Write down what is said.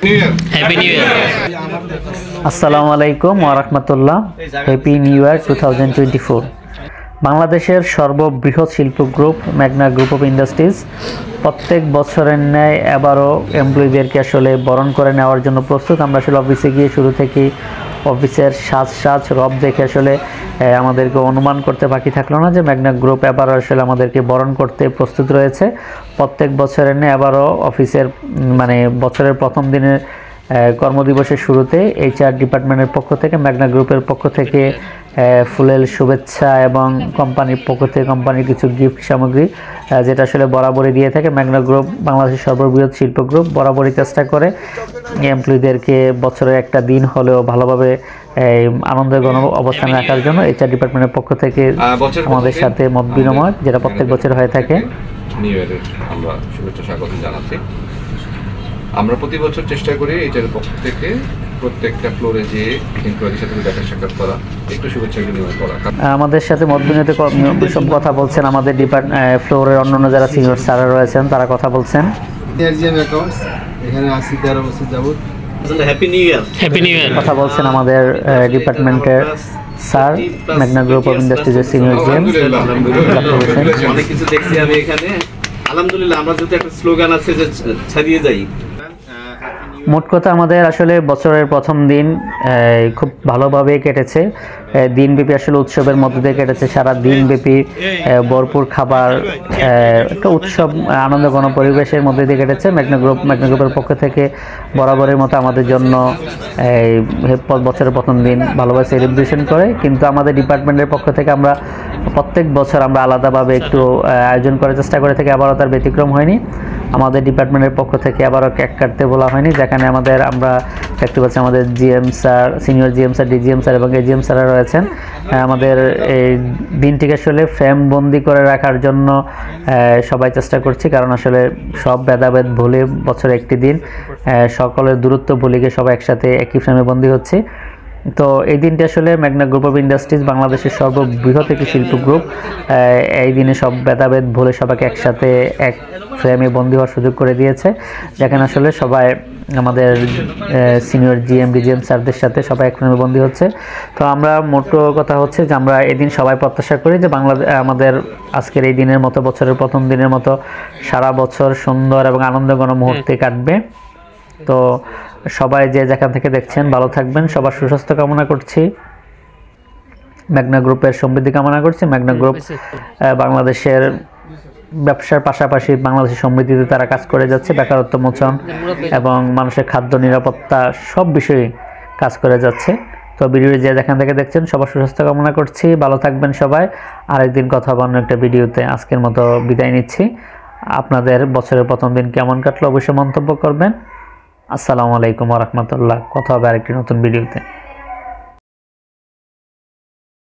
Happy new year. আসসালামু আলাইকুম ওয়া রাহমাতুল্লাহ। Happy new year 2024। বাংলাদেশের সর্ববৃহৎ শিল্প গ্রুপ মেঘনা গ্রুপ অফ ইন্ডাস্ট্রিজ প্রত্যেক বছরের ন্যায় এবারও এমপ্লয়ীদেরকে আসলে বরণ করে নেওয়ার জন্য প্রস্তুত। আমরা আসলে অফিসে গিয়ে শুরু থেকেই অফিসের সাজ রব দেখে আসলে আমাদেরকে অনুমান করতে বাকি থাকলো না যে মেঘনা গ্রুপ এবারও আসলে আমাদেরকে বরণ করতে প্রস্তুত রয়েছে। প্রত্যেক বছরের ন্যায় এবারও অফিসের বছরের প্রথম দিনের কর্মদিবসের শুরুতে এইচআর ডিপার্টমেন্টের পক্ষ থেকে মেঘনা গ্রুপের পক্ষ থেকে ফুলেল শুভেচ্ছা এবং কোম্পানির পক্ষ থেকে কোম্পানির কিছু গিফট সামগ্রী যেটা আসলে বরাবরই দিয়ে থাকে। মেঘনা গ্রুপ বাংলাদেশের সর্ববৃহৎ শিল্প গ্রুপ বরাবরই চেষ্টা করে এমপ্লয়ীদেরকে বছরের একটা দিন হলেও ভালোভাবে আনন্দের গণ অবস্থানে রাখার জন্য এইচআর ডিপার্টমেন্টের পক্ষ থেকে আমাদের সাথে মত বিনিময় যেটা প্রত্যেক বছর হয়ে থাকে। নিউ ইয়ারের আমরা শুভেচ্ছা স্বাগত জানাচ্ছি। আমরা প্রতি বছর চেষ্টা করি এইচআর পক্ষ থেকে প্রত্যেকটা ফ্লোরে যে এমপ্লয়িদের সাথে দেখা সাক্ষাৎ করা, একটু শুভেচ্ছা বিনিময় করা। আমাদের সাথে মত বিনিময়তে সব কথা বলছেন আমাদের ফ্লোরের অন্যান্য যারা সিনিয়র স্যাররা রয়েছেন, তারা কথা বলছেন। এখানে আসি 13 বছর যাবত। Happy new year. Happy new year কথা বলছেন আমাদের ডিপার্টমেন্টের স্যার মেঘনা গ্রুপ অফ ইন্ডাস্ট্রিজের সিনিয়র জিএম। অনেক কিছু দেখছি আমি এখানে। আলহামদুলিল্লাহ, আমরা যদি একটা স্লোগান আছে যে ছাড়িয়ে যাই। মোট কথা আমাদের আসলে বছরের প্রথম দিন খুব ভালোভাবে কেটেছে। দিনব্যাপী আসলে উৎসবের মধ্য দিয়ে কেটেছে। সারা দিনব্যাপী ভরপুর খাবার, একটা উৎসব আনন্দ ঘন পরিবেশের মধ্যে দিয়ে কেটেছে। মেঘনা গ্রুপের পক্ষ থেকে বরাবরের মতো আমাদের জন্য বছরের প্রথম দিন ভালোভাবে সেলিব্রেশন করে। কিন্তু আমাদের ডিপার্টমেন্টের পক্ষ থেকে আমরা প্রত্যেক বছর আমরা আলাদাভাবে একটু আয়োজন করার চেষ্টা করে থাকি। আবারও তার ব্যতিক্রম হয়নি। আমাদের ডিপার্টমেন্টের পক্ষ থেকে আবারও কেক কাটতে বলা হয়নি, যেখানে আমরা দেখতে পাচ্ছি আমাদের GM sir, senior GM sir, DGM sir এবং এজিএম স্যাররা রয়েছেন। আমাদের এই দিনটিকে আসলে ফ্রেমবন্দি করে রাখার জন্য সবাই চেষ্টা করছি, কারণ আসলে সব ভেদাভেদ ভুলে বছরে একটি দিন সকলের দূরত্ব ভুলে গিয়ে সবাই একসাথে একই ফ্রেমে বন্দী হচ্ছে। তো এই দিনটি আসলে মেঘনা গ্রুপ অফ ইন্ডাস্ট্রিজ বাংলাদেশের সর্ববৃহৎ একটি শিল্প গ্রুপ। এই দিনে সব ভেদাভেদ ভুলে সবাইকে একসাথে এক ফ্রেমে বন্দী হওয়ার সুযোগ করে দিয়েছে, যেখানে আসলে সবাই আমাদের সিনিয়র জিএম ডিজিএম স্যারদের সাথে সবাই এক ফ্রেমে বন্দী হচ্ছে। তো আমরা মোট কথা হচ্ছে যে আমরা এই দিন সবাই প্রত্যাশা করি যে আমাদের আজকের এই দিনের মতো বছরের প্রথম দিনের মতো সারা বছর সুন্দর এবং আনন্দঘন মুহূর্তে কাটবে। তো সবাই যে যেখান থেকে দেখছেন ভালো থাকবেন, সবার সুস্বাস্থ্য কামনা করছি, মেঘনা গ্রুপের সমৃদ্ধি কামনা করছি। মেঘনা গ্রুপ বাংলাদেশের ব্যবসার পাশাপাশি বাংলাদেশের সমৃদ্ধিতে তারা কাজ করে যাচ্ছে। বেকারত্ব মোচন এবং মানুষের খাদ্য নিরাপত্তা সব বিষয়ে কাজ করে যাচ্ছে। তো ভিডিও যে যেখান থেকে দেখছেন সবার সুস্বাস্থ্য কামনা করছি, ভালো থাকবেন সবাই। আরেকদিন কথা হবে অন্য একটা ভিডিওতে। আজকের মতো বিদায় নিচ্ছি। আপনাদের বছরের প্রথম দিন কেমন কাটলো অবশ্যই মন্তব্য করবেন। আসসালামু আলাইকুম ওয়া রাহমাতুল্লাহ। কথা হবে আরেকটি নতুন ভিডিওতে।